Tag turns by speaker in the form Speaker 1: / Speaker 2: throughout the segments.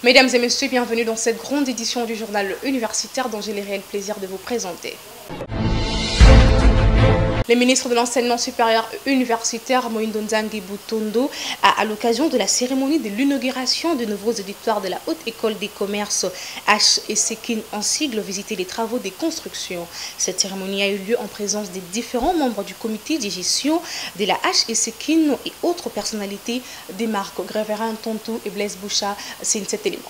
Speaker 1: Mesdames et messieurs, bienvenue dans cette grande édition du journal universitaire dont j'ai le réel plaisir de vous présenter. Le ministre de l'Enseignement supérieur universitaire, Moïndo Nzangi Butondo, a, à l'occasion de la cérémonie de l'inauguration de nouveaux auditoires de la Haute École des Commerces HECKIN en sigle, visité les travaux de construction. Cette cérémonie a eu lieu en présence des différents membres du comité de gestion de la HECKIN et autres personnalités des marques Gréverin, Tontou et Blaise Boucha. C'est cet élément.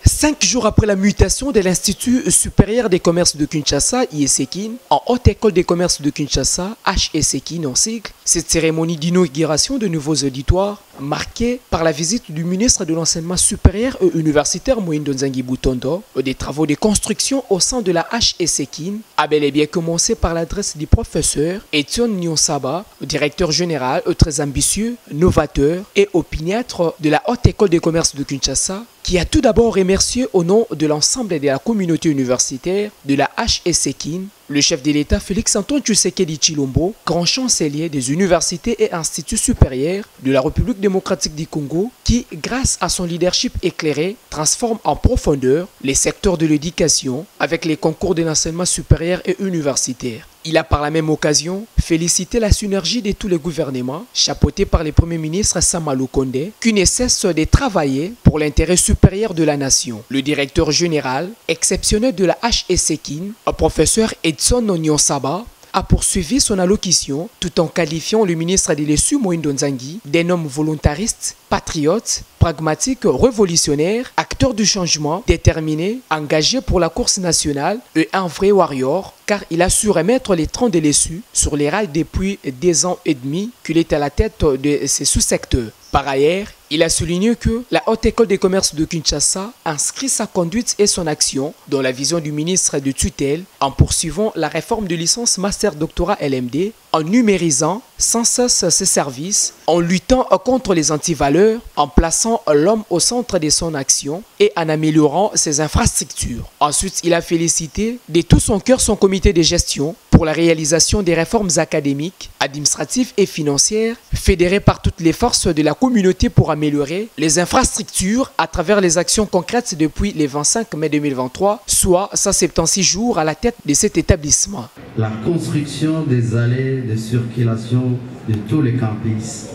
Speaker 2: 5 jours après la mutation de l'Institut supérieur des commerces de Kinshasa, IECKIN, en Haute École des commerces de Kinshasa, HECKIN en sigle, cette cérémonie d'inauguration de nouveaux auditoires, marquée par la visite du ministre de l'Enseignement supérieur et universitaire Moïndo Nzangi Butondo, des travaux de construction au sein de la HECKIN, a bel et bien commencé par l'adresse du professeur Etienne Nyonsaba, directeur général très ambitieux, novateur et opiniâtre de la Haute École des commerces de Kinshasa, qui a tout d'abord remercié au nom de l'ensemble de la communauté universitaire de la HECKIN, le chef de l'État Félix-Antoine Tshisekedi Tshilombo, grand chancelier des universités et instituts supérieurs de la République démocratique du Congo, qui, grâce à son leadership éclairé, transforme en profondeur les secteurs de l'éducation avec les concours de l'enseignement supérieur et universitaire. Il a par la même occasion félicité la synergie de tous les gouvernements, chapeautés par le Premier ministre Sama Lukonde, qui ne cesse de travailler pour l'intérêt supérieur de la nation. Le directeur général exceptionnel de la HECKIN, professeur Edson Nyonsaba, a poursuivi son allocution tout en qualifiant le ministre de l'ESU Moïndo Nzangi d'un homme volontariste, patriote, pragmatique, révolutionnaire, acteur du changement, déterminé, engagé pour la course nationale et un vrai warrior, car il a su remettre les troncs de l'ESU sur les rails depuis 2 ans et demi qu'il est à la tête de ses sous-secteurs. Par ailleurs, il a souligné que la Haute École des commerces de Kinshasa inscrit sa conduite et son action dans la vision du ministre de tutelle en poursuivant la réforme de licence master doctorat LMD, en numérisant sans cesse ses services, en luttant contre les antivaleurs, en plaçant l'homme au centre de son action et en améliorant ses infrastructures. Ensuite, il a félicité de tout son cœur son comité de gestion pour la réalisation des réformes académiques, administratives et financières fédérées par toutes les forces de la communauté pour améliorer les infrastructures à travers les actions concrètes depuis le 25 mai 2023, soit 176 jours à la tête de cet établissement.
Speaker 3: La construction des allées de circulation de tous les campus,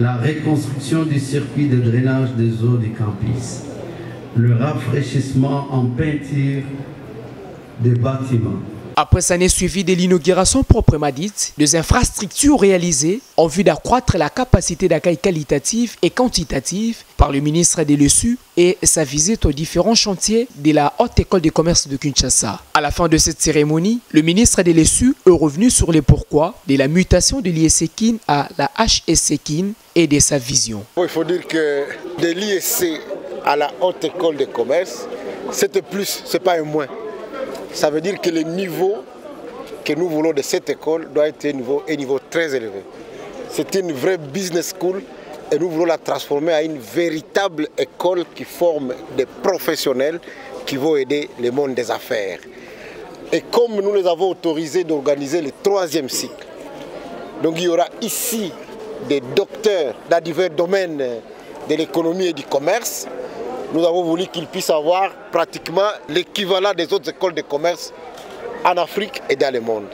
Speaker 3: la reconstruction du circuit de drainage des eaux du campus, le rafraîchissement en peinture des bâtiments.
Speaker 2: Après s'en est suivi de l'inauguration proprement dite, des infrastructures réalisées en vue d'accroître la capacité d'accueil qualitative et quantitative par le ministre de l'ESU et sa visite aux différents chantiers de la Haute École des commerces de Kinshasa. À la fin de cette cérémonie, le ministre de l'ESU est revenu sur les pourquoi de la mutation de l'IECKIN à la HECKIN et de sa vision.
Speaker 4: Il faut dire que de l'IEC à la Haute École des commerces, c'est plus, ce n'est pas un moins. Ça veut dire que le niveau que nous voulons de cette école doit être un niveau très élevé. C'est une vraie business school et nous voulons la transformer en une véritable école qui forme des professionnels qui vont aider le monde des affaires. Et comme nous les avons autorisés d'organiser le 3e cycle, donc il y aura ici des docteurs dans divers domaines de l'économie et du commerce. Nous avons voulu qu'ils puissent avoir pratiquement l'équivalent des autres écoles de commerce en Afrique et dans le monde.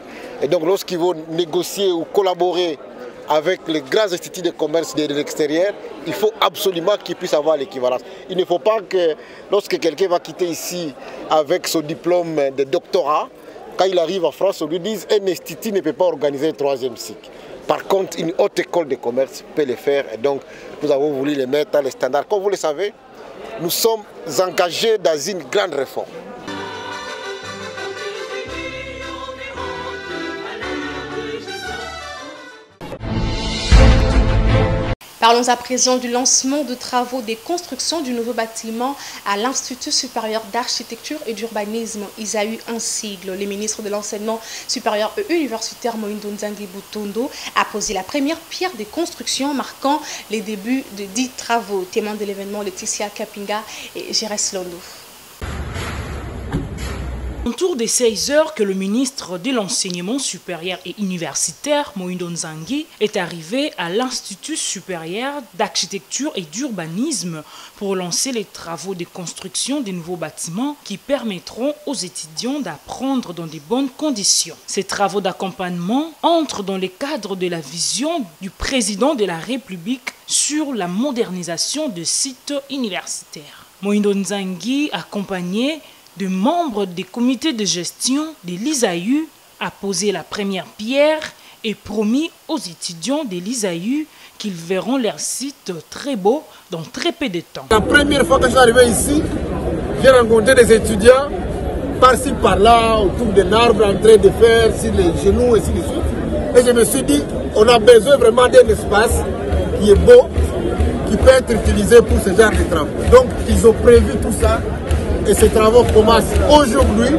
Speaker 4: Et donc lorsqu'ils vont négocier ou collaborer avec les grands instituts de commerce de l'extérieur, il faut absolument qu'ils puissent avoir l'équivalence. Il ne faut pas que lorsque quelqu'un va quitter ici avec son diplôme de doctorat, quand il arrive en France, on lui dise un institut ne peut pas organiser le 3e cycle. Par contre, une haute école de commerce peut le faire et donc nous avons voulu les mettre dans les standards. Comme vous le savez, nous sommes engagés dans une grande réforme.
Speaker 1: Parlons à présent du lancement de travaux de construction du nouveau bâtiment à l'Institut supérieur d'architecture et d'urbanisme, ISAU en sigle. Le ministre de l'Enseignement supérieur et universitaire Moïndo Nzangi Butondo a posé la première pierre des constructions marquant les débuts de 10 travaux. Témoin de l'événement, Laetitia Kapinga et Gérès Londo.
Speaker 5: Autour des 16 heures que le ministre de l'Enseignement supérieur et universitaire, Moïndo Nzangi, est arrivé à l'Institut supérieur d'architecture et d'urbanisme pour lancer les travaux de construction des nouveaux bâtiments qui permettront aux étudiants d'apprendre dans de bonnes conditions. Ces travaux d'accompagnement entrent dans le cadre de la vision du président de la République sur la modernisation de sites universitaires. Moïndo Nzangi, accompagné de membres des comités de gestion de l'ISAU, a posé la première pierre et promis aux étudiants de l'ISAU qu'ils verront leur site très beau dans très peu de temps.
Speaker 6: La première fois que je suis arrivé ici, j'ai rencontré des étudiants par-ci par-là, autour d'un arbre, en train de faire sur les genoux et ainsi de suite. Et je me suis dit, on a besoin vraiment d'un espace qui est beau, qui peut être utilisé pour ce genre de travaux. Donc, ils ont prévu tout ça. Et ces travaux commencent aujourd'hui.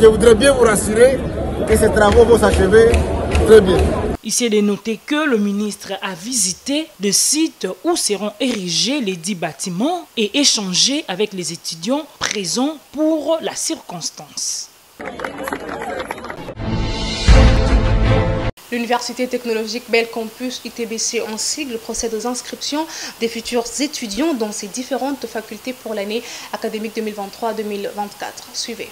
Speaker 6: Je voudrais bien vous rassurer que ces travaux vont s'achever très bien.
Speaker 5: Ici est de noter que le ministre a visité des sites où seront érigés les 10 bâtiments et échangé avec les étudiants présents pour la circonstance.
Speaker 1: L'Université technologique Bel Campus UTBC en sigle procède aux inscriptions des futurs étudiants dans ses différentes facultés pour l'année académique 2023-2024. Suivez.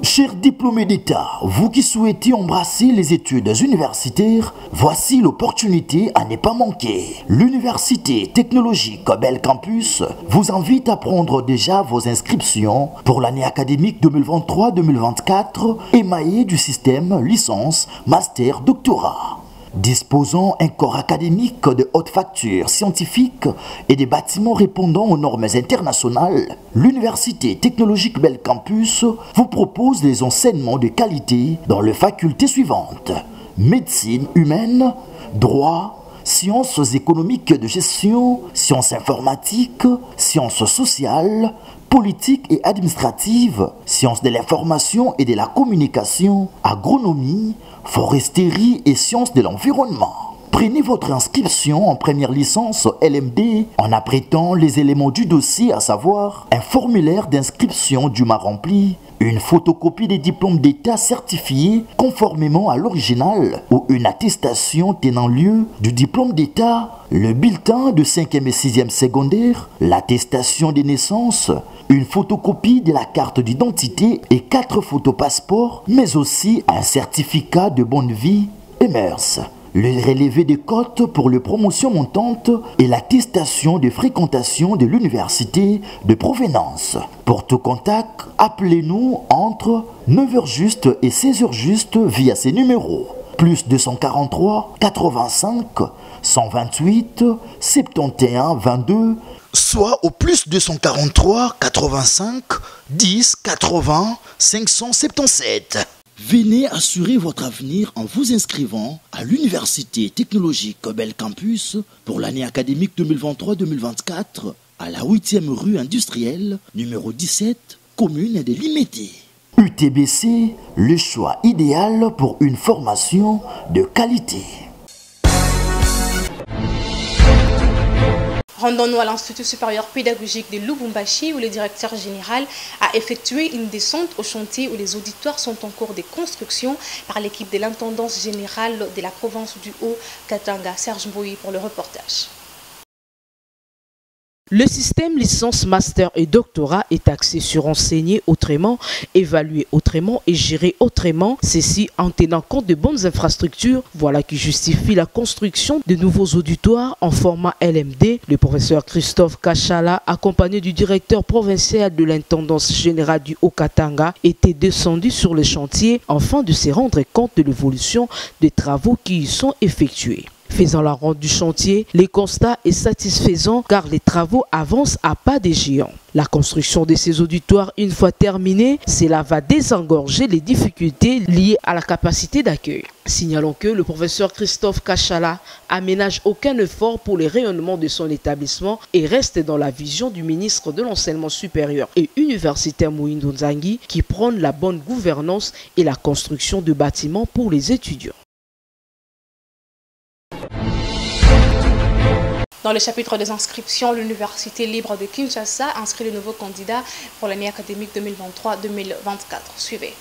Speaker 7: Chers diplômés d'État, vous qui souhaitez embrasser les études universitaires, voici l'opportunité à ne pas manquer. L'Université technologique Bel Campus vous invite à prendre déjà vos inscriptions pour l'année académique 2023-2024 émaillée du système licence, master, doctorat. Disposant un corps académique de haute facture scientifique et des bâtiments répondant aux normes internationales, l'Université technologique Bel Campus vous propose des enseignements de qualité dans les facultés suivantes: médecine humaine, droit, sciences économiques de gestion, sciences informatiques, sciences sociales, politique et administrative, sciences de l'information et de la communication, agronomie, foresterie et sciences de l'environnement. Prenez votre inscription en première licence LMD en apprêtant les éléments du dossier, à savoir un formulaire d'inscription dûment rempli, une photocopie des diplômes d'État certifiés conformément à l'original ou une attestation tenant lieu du diplôme d'État, le bulletin de 5e et 6e secondaire, l'attestation des naissances, une photocopie de la carte d'identité et 4 photos passeports, mais aussi un certificat de bonne vie et mœurs. Le relevé des cotes pour les promotions montantes et l'attestation de fréquentation de l'université de provenance. Pour tout contact, appelez-nous entre 9h juste et 16h juste via ces numéros. Plus 243 85 128 71 22, soit au plus 243 85 10 80 577. Venez assurer votre avenir en vous inscrivant à l'Université technologique Bel Campus pour l'année académique 2023-2024 à la 8e rue industrielle, numéro 17, commune de Limété. UTBC, le choix idéal pour une formation de qualité.
Speaker 1: Rendons-nous à l'Institut supérieur pédagogique de Lubumbashi où le directeur général a effectué une descente au chantier où les auditoires sont en cours de construction par l'équipe de l'intendance générale de la province du Haut-Katanga. Serge Mboui pour le reportage.
Speaker 8: Le système licence, master et doctorat est axé sur enseigner autrement, évaluer autrement et gérer autrement, ceci en tenant compte de bonnes infrastructures. Voilà qui justifie la construction de nouveaux auditoires en format LMD. Le professeur Christophe Kachala, accompagné du directeur provincial de l'intendance générale du Haut-Katanga, était descendu sur le chantier afin de se rendre compte de l'évolution des travaux qui y sont effectués. Faisant la ronde du chantier, les constats est satisfaisant car les travaux avancent à pas des géants. La construction de ces auditoires, une fois terminée, cela va désengorger les difficultés liées à la capacité d'accueil. Signalons que le professeur Christophe Kachala aménage aucun effort pour le rayonnement de son établissement et reste dans la vision du ministre de l'Enseignement supérieur et universitaire Moïndo Nzangi qui prône la bonne gouvernance et la construction de bâtiments pour les étudiants.
Speaker 1: Dans le chapitre des inscriptions, l'Université libre de Kinshasa inscrit les nouveaux candidats pour l'année académique 2023-2024. Suivez.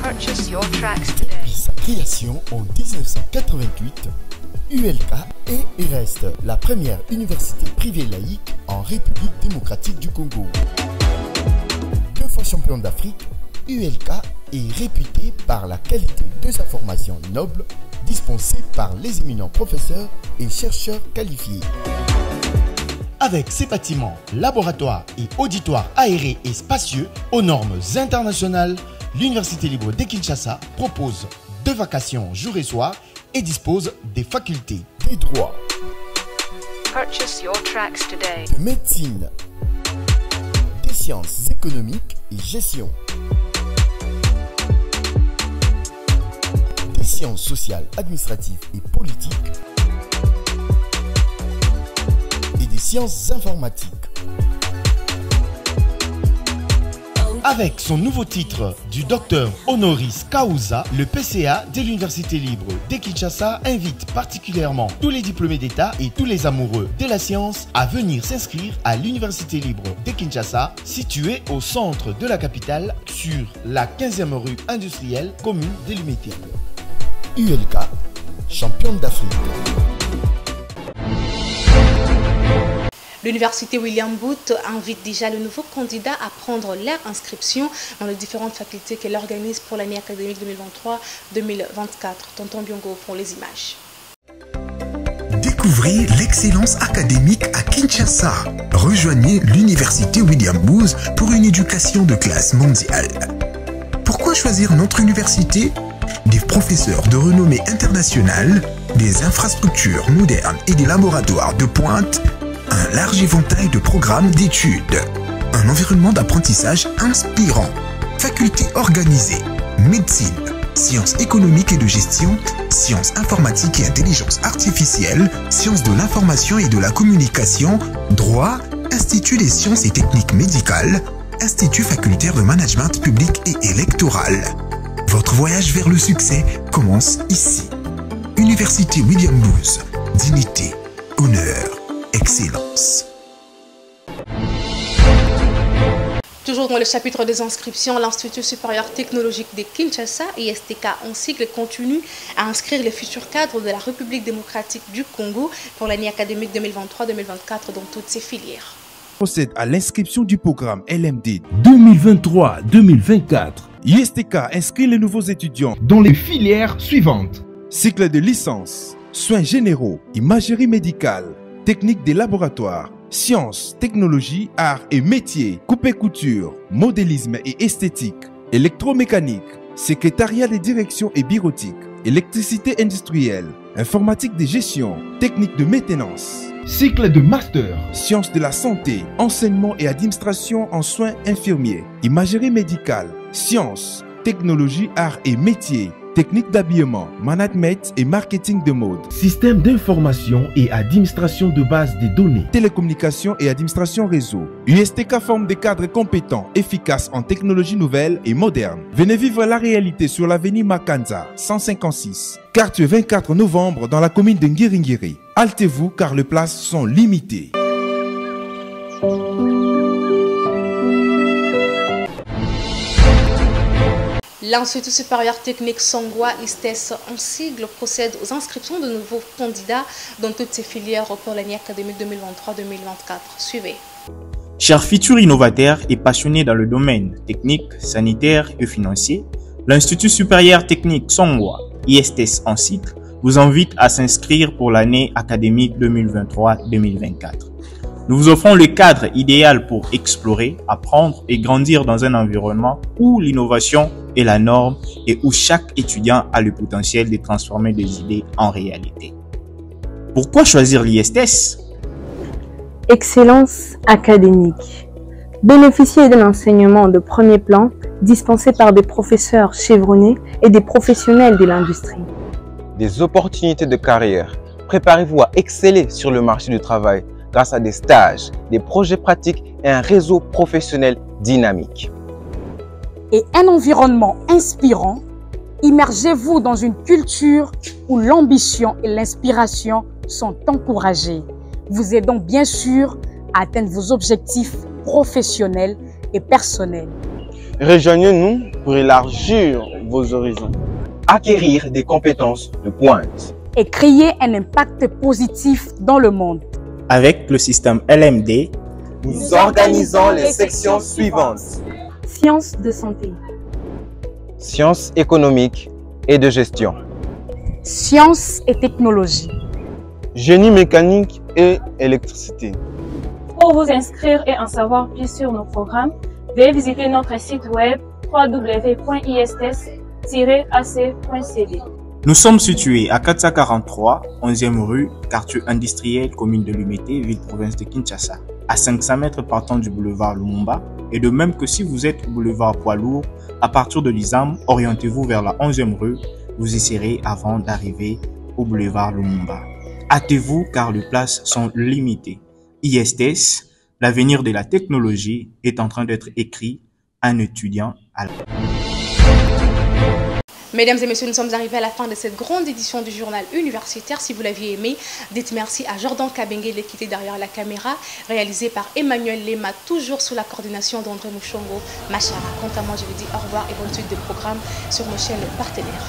Speaker 7: Depuis sa création en 1988, ULK est et reste la première université privée laïque en République démocratique du Congo. 2 fois champion d'Afrique, ULK est réputée par la qualité de sa formation noble dispensée par les éminents professeurs et chercheurs qualifiés. Avec ses bâtiments, laboratoires et auditoires aérés et spacieux aux normes internationales, l'Université libre de Kinshasa propose 2 vacations jour et soir et dispose des facultés des droits, de médecine, des sciences économiques et gestion, des sciences sociales, administratives et politiques et des sciences informatiques. Avec son nouveau titre du docteur honoris causa, le PCA de l'Université libre de Kinshasa invite particulièrement tous les diplômés d'État et tous les amoureux de la science à venir s'inscrire à l'Université libre de Kinshasa, située au centre de la capitale, sur la 15e rue industrielle commune de Limité. ULK, championne d'Afrique.
Speaker 1: L'Université William Booth invite déjà les nouveaux candidats à prendre leur inscription dans les différentes facultés qu'elle organise pour l'année académique 2023-2024. Tonton Biongo pour les images.
Speaker 9: Découvrez l'excellence académique à Kinshasa. Rejoignez l'Université William Booth pour une éducation de classe mondiale. Pourquoi choisir notre université? Des professeurs de renommée internationale, des infrastructures modernes et des laboratoires de pointe, un large éventail de programmes d'études, un environnement d'apprentissage inspirant, facultés organisées, médecine, sciences économiques et de gestion, sciences informatiques et intelligence artificielle, sciences de l'information et de la communication, droit, Institut des sciences et techniques médicales, Institut facultaire de management public et électoral. Votre voyage vers le succès commence ici. Université William Booth, dignité, honneur, excellence.
Speaker 1: Toujours dans le chapitre des inscriptions, l'Institut supérieur technologique de Kinshasa, ISTK en cycle, continue à inscrire les futurs cadres de la République démocratique du Congo pour l'année académique 2023-2024 dans toutes ses filières.
Speaker 10: Procède à l'inscription du programme LMD 2023-2024. ISTK inscrit les nouveaux étudiants dans les filières suivantes. Cycle de licence, soins généraux, imagerie médicale, technique des laboratoires, sciences, technologies, arts et métiers, coupe-couture, modélisme et esthétique, électromécanique, secrétariat des directions et bureautique, électricité industrielle, informatique de gestion, technique de maintenance. Cycle de master, sciences de la santé, enseignement et administration en soins infirmiers, imagerie médicale, sciences, technologie, arts et métiers, technique d'habillement, management et marketing de mode, système d'information et administration de base des données, télécommunications et administration réseau. USTK forme des cadres compétents, efficaces en technologies nouvelles et modernes. Venez vivre la réalité sur l'avenue Makanza, 156, quartier 24 novembre dans la commune de Ngiringiri. Hâtez-vous car les places sont limitées.
Speaker 1: L'Institut supérieur technique Songwa ISTES en sigle procède aux inscriptions de nouveaux candidats dans toutes ses filières pour l'année académique 2023-2024. Suivez.
Speaker 11: Chers futurs innovateurs et passionnés dans le domaine technique, sanitaire et financier, l'Institut supérieur technique Songwa ISTES en cycle vous invite à s'inscrire pour l'année académique 2023-2024. Nous vous offrons le cadre idéal pour explorer, apprendre et grandir dans un environnement où l'innovation est la norme et où chaque étudiant a le potentiel de transformer des idées en réalité. Pourquoi choisir l'ISTES?
Speaker 12: Excellence académique. Bénéficier d'un enseignement de premier plan dispensé par des professeurs chevronnés et des professionnels de l'industrie.
Speaker 13: Des opportunités de carrière. Préparez-vous à exceller sur le marché du travail grâce à des stages, des projets pratiques et un réseau professionnel dynamique.
Speaker 14: Et un environnement inspirant Immergez-vous dans une culture où l'ambition et l'inspiration sont encouragées, vous aidant bien sûr à atteindre vos objectifs professionnels et personnels.
Speaker 13: Rejoignez-nous pour élargir vos horizons, acquérir des compétences de pointe
Speaker 14: et créer un impact positif dans le monde.
Speaker 11: Avec le système LMD,
Speaker 13: nous organisons les sections suivantes.
Speaker 12: Sciences de santé,
Speaker 13: Sciences économiques et de gestion,
Speaker 14: Sciences et technologies,
Speaker 13: Génie mécanique et électricité.
Speaker 15: Pour vous inscrire et en savoir plus sur nos programmes, veuillez visiter notre site web www.istes-ac.cd.
Speaker 11: Nous sommes situés à 443, 11e rue, quartier industriel, commune de Lumete, ville-province de Kinshasa, à 500 mètres partant du boulevard Lumumba. Et de même que si vous êtes au boulevard Poids-Lourd, à partir de l'Isam, orientez-vous vers la 11e rue, vous y serez avant d'arriver au boulevard Lumumba. Hâtez-vous car les places sont limitées. ISTS, l'avenir de la technologie, est en train d'être écrit un étudiant à la...
Speaker 1: Mesdames et messieurs, nous sommes arrivés à la fin de cette grande édition du journal universitaire. Si vous l'aviez aimé, dites merci à Jordan Kabengele qui était derrière la caméra, réalisé par Emmanuel Lema, toujours sous la coordination d'André Mouchongo Machara. Quant à moi, je vous dis au revoir et bonne suite de programme sur nos chaînes partenaires.